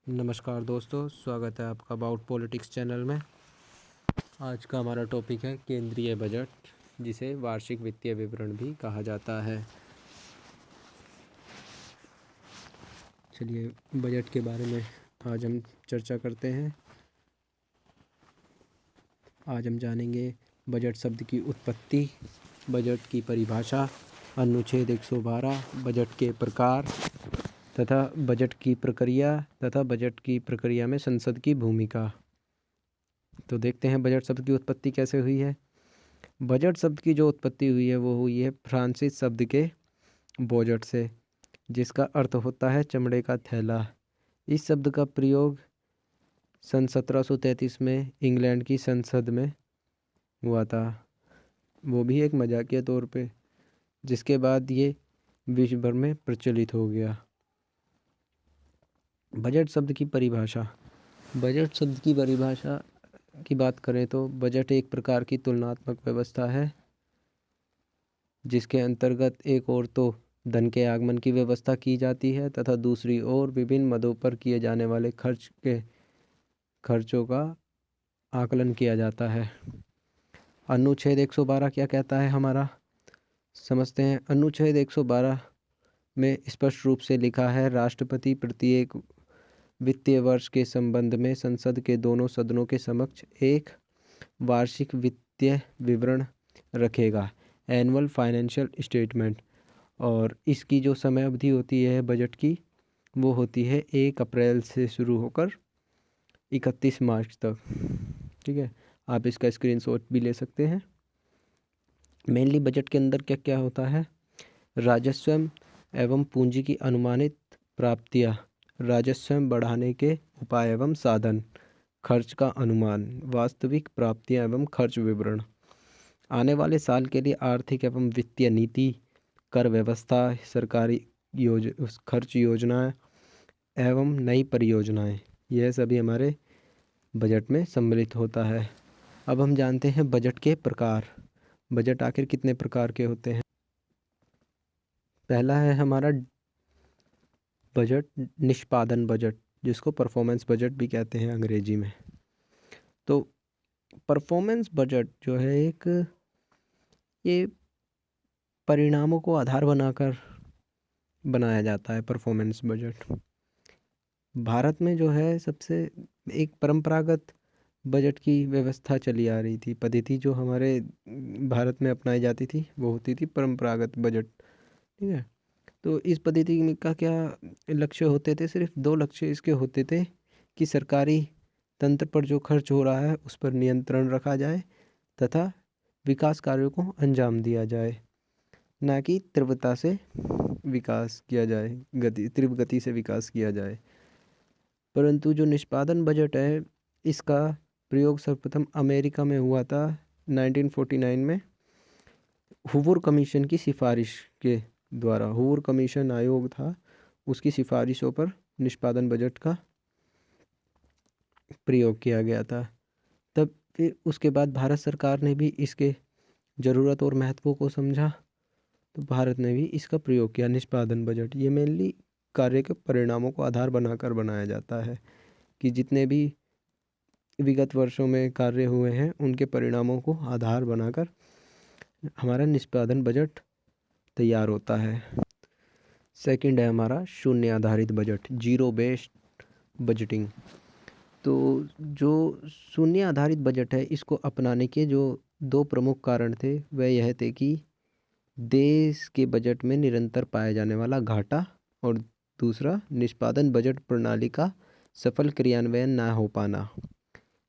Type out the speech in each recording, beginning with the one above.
नमस्कार दोस्तों, स्वागत है आपका अबाउट पॉलिटिक्स चैनल में। आज का हमारा टॉपिक है केंद्रीय बजट, जिसे वार्षिक वित्तीय विवरण भी कहा जाता है। चलिए बजट के बारे में आज हम चर्चा करते हैं। आज हम जानेंगे बजट शब्द की उत्पत्ति, बजट की परिभाषा, अनुच्छेद 112, बजट के प्रकार तथा बजट की प्रक्रिया तथा बजट की प्रक्रिया में संसद की भूमिका। तो देखते हैं बजट शब्द की उत्पत्ति कैसे हुई है। बजट शब्द की जो उत्पत्ति हुई है वो हुई है फ्रांसीसी शब्द के बोजट से, जिसका अर्थ होता है चमड़े का थैला। इस शब्द का प्रयोग सन 1733 में इंग्लैंड की संसद में हुआ था, वो भी एक मजाकिया तौर पे, जिसके बाद ये विश्व भर में प्रचलित हो गया। बजट शब्द की परिभाषा। बजट शब्द की परिभाषा की बात करें तो बजट एक प्रकार की तुलनात्मक व्यवस्था है, जिसके अंतर्गत एक ओर तो धन के आगमन की व्यवस्था की जाती है तथा दूसरी ओर विभिन्न मदों पर किए जाने वाले खर्चों का आकलन किया जाता है। अनुच्छेद 112 क्या कहता है हमारा, समझते हैं। अनुच्छेद 112 में स्पष्ट रूप से लिखा है, राष्ट्रपति प्रत्येक वित्तीय वर्ष के संबंध में संसद के दोनों सदनों के समक्ष एक वार्षिक वित्तीय विवरण रखेगा, एनुअल फाइनेंशियल स्टेटमेंट। और इसकी जो समय अवधि होती है बजट की, वो होती है 1 अप्रैल से शुरू होकर 31 मार्च तक। ठीक है, आप इसका स्क्रीनशॉट भी ले सकते हैं। मेनली बजट के अंदर क्या क्या होता है, राजस्व एवं पूंजी की अनुमानित प्राप्तियाँ, राजस्व बढ़ाने के उपाय एवं साधन, खर्च का अनुमान, वास्तविक प्राप्तियाँ एवं खर्च विवरण, आने वाले साल के लिए आर्थिक एवं वित्तीय नीति, कर व्यवस्था, सरकारी खर्च योजनाएं एवं नई परियोजनाएं, यह सभी हमारे बजट में सम्मिलित होता है। अब हम जानते हैं बजट के प्रकार। बजट आखिर कितने प्रकार के होते हैं। पहला है हमारा बजट निष्पादन बजट, जिसको परफॉर्मेंस बजट भी कहते हैं अंग्रेजी में। तो परफॉर्मेंस बजट जो है ये परिणामों को आधार बनाकर बनाया जाता है। परफॉर्मेंस बजट भारत में जो है सबसे एक परंपरागत बजट की व्यवस्था चली आ रही थी। पद्धति जो हमारे भारत में अपनाई जाती थी वो होती थी परंपरागत बजट। ठीक है, तो इस पद्धति का क्या लक्ष्य होते थे, सिर्फ 2 लक्ष्य इसके होते थे कि सरकारी तंत्र पर जो खर्च हो रहा है उस पर नियंत्रण रखा जाए तथा विकास कार्यों को अंजाम दिया जाए, ना कि तीव्रता से विकास किया जाए, तीव्र गति से विकास किया जाए। परंतु जो निष्पादन बजट है, इसका प्रयोग सर्वप्रथम अमेरिका में हुआ था 1949 में, हूवर कमीशन की सिफारिश के द्वारा। हूवर कमीशन आयोग था, उसकी सिफारिशों पर निष्पादन बजट का प्रयोग किया गया था। तब फिर उसके बाद भारत सरकार ने भी इसके ज़रूरत और महत्व को समझा, तो भारत ने भी इसका प्रयोग किया। निष्पादन बजट ये मेनली कार्य के परिणामों को आधार बनाकर बनाया जाता है, कि जितने भी विगत वर्षों में कार्य हुए हैं उनके परिणामों को आधार बनाकर हमारा निष्पादन बजट तैयार होता है। सेकंड है हमारा शून्य आधारित बजट, जीरो बेस्ड बजटिंग। तो जो शून्य आधारित बजट है, इसको अपनाने के जो 2 प्रमुख कारण थे वह यह थे कि देश के बजट में निरंतर पाया जाने वाला घाटा, और दूसरा निष्पादन बजट प्रणाली का सफल क्रियान्वयन ना हो पाना।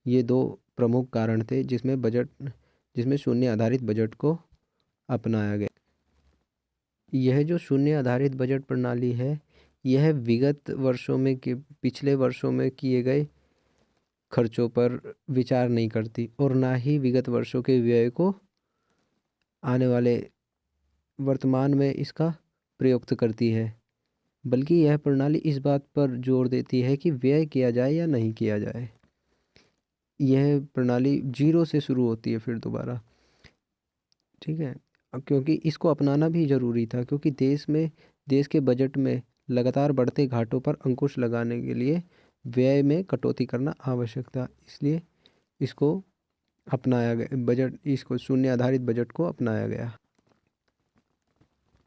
ये 2 प्रमुख कारण थे जिसमें शून्य आधारित बजट को अपनाया गया। यह जो शून्य आधारित बजट प्रणाली है, यह विगत वर्षों में पिछले वर्षों में किए गए खर्चों पर विचार नहीं करती और ना ही विगत वर्षों के व्यय को आने वाले वर्तमान में इसका प्रयुक्त करती है, बल्कि यह प्रणाली इस बात पर जोर देती है कि व्यय किया जाए या नहीं किया जाए। यह प्रणाली जीरो से शुरू होती है फिर दोबारा। ठीक है, क्योंकि इसको अपनाना भी ज़रूरी था, क्योंकि देश के बजट में लगातार बढ़ते घाटों पर अंकुश लगाने के लिए व्यय में कटौती करना आवश्यक था, इसलिए इसको अपनाया गया बजट, इसको शून्य आधारित बजट को अपनाया गया।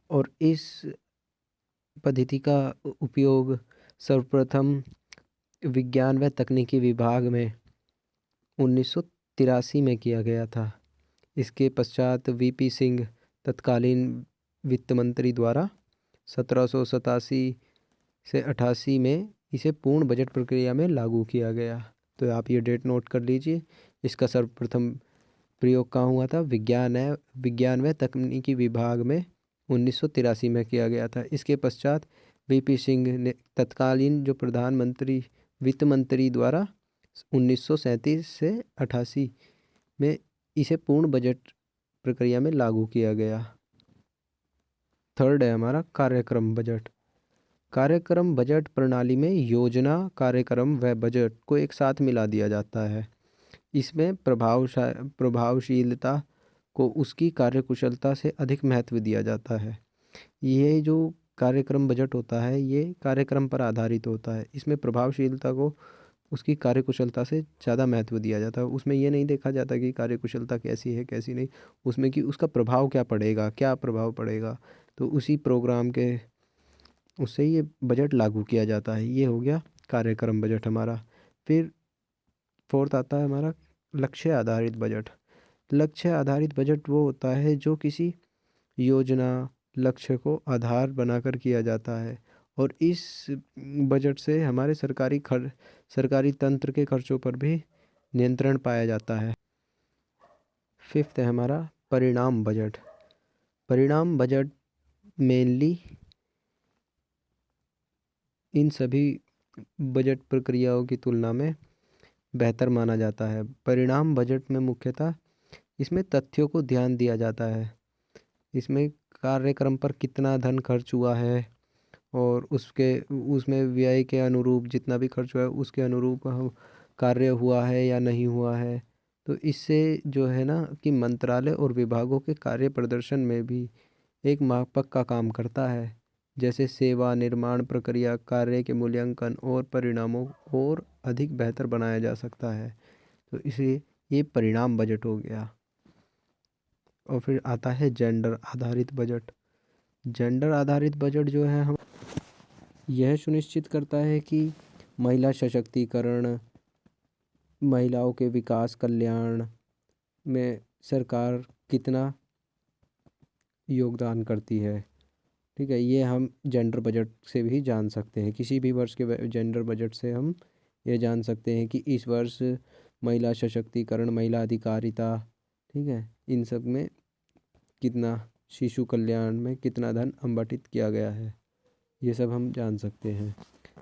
और इस पद्धति का उपयोग सर्वप्रथम विज्ञान व तकनीकी विभाग में 1983 में किया गया था। इसके पश्चात वीपी सिंह तत्कालीन वित्त मंत्री द्वारा 1787 से 88 में इसे पूर्ण बजट प्रक्रिया में लागू किया गया। तो आप ये डेट नोट कर लीजिए। इसका सर्वप्रथम प्रयोग कहाँ हुआ था? विज्ञान व तकनीकी विभाग में 1983 में किया गया था। इसके पश्चात वीपी सिंह ने तत्कालीन जो प्रधानमंत्री वित्त मंत्री द्वारा 1937 से 88 में इसे पूर्ण बजट प्रक्रिया में लागू किया गया। थर्ड है हमारा कार्यक्रम बजट। कार्यक्रम बजट प्रणाली में योजना, कार्यक्रम व बजट को एक साथ मिला दिया जाता है। इसमें प्रभावशीलता को उसकी कार्यकुशलता से अधिक महत्व दिया जाता है। ये जो कार्यक्रम बजट होता है ये कार्यक्रम पर आधारित होता है। इसमें प्रभावशीलता को उसकी कार्यकुशलता से ज़्यादा महत्व दिया जाता है। उसमें ये नहीं देखा जाता कि कार्यकुशलता कैसी है कैसी नहीं, उसमें कि उसका प्रभाव क्या पड़ेगा, क्या प्रभाव पड़ेगा, तो उसी प्रोग्राम के उससे ये बजट लागू किया जाता है। ये हो गया कार्यक्रम बजट हमारा। फिर फोर्थ आता है हमारा लक्ष्य आधारित बजट। लक्ष्य आधारित बजट वो होता है जो किसी योजना, लक्ष्य को आधार बनाकर किया जाता है और इस बजट से हमारे सरकारी तंत्र के खर्चों पर भी नियंत्रण पाया जाता है। फिफ्थ है हमारा परिणाम बजट। परिणाम बजट मेनली इन सभी बजट प्रक्रियाओं की तुलना में बेहतर माना जाता है। परिणाम बजट में मुख्यतः इसमें तथ्यों को ध्यान दिया जाता है। इसमें कार्यक्रम पर कितना धन खर्च हुआ है और उसमें व्यय के अनुरूप जितना भी खर्च हुआ है उसके अनुरूप कार्य हुआ है या नहीं हुआ है। तो इससे जो है ना कि मंत्रालय और विभागों के कार्य प्रदर्शन में भी एक मापक का काम करता है। जैसे सेवा निर्माण प्रक्रिया, कार्य के मूल्यांकन और परिणामों और अधिक बेहतर बनाया जा सकता है। तो इसलिए ये परिणाम बजट हो गया। और फिर आता है जेंडर आधारित बजट। जेंडर आधारित बजट जो है हम यह सुनिश्चित करता है कि महिला सशक्तिकरण, महिलाओं के विकास, कल्याण में सरकार कितना योगदान करती है। ठीक है, ये हम जेंडर बजट से भी जान सकते हैं। किसी भी वर्ष के जेंडर बजट से हम ये जान सकते हैं कि इस वर्ष महिला सशक्तिकरण, महिला अधिकारिता, ठीक है, इन सब में कितना, शिशु कल्याण में कितना धन आवंटित किया गया है, ये सब हम जान सकते हैं।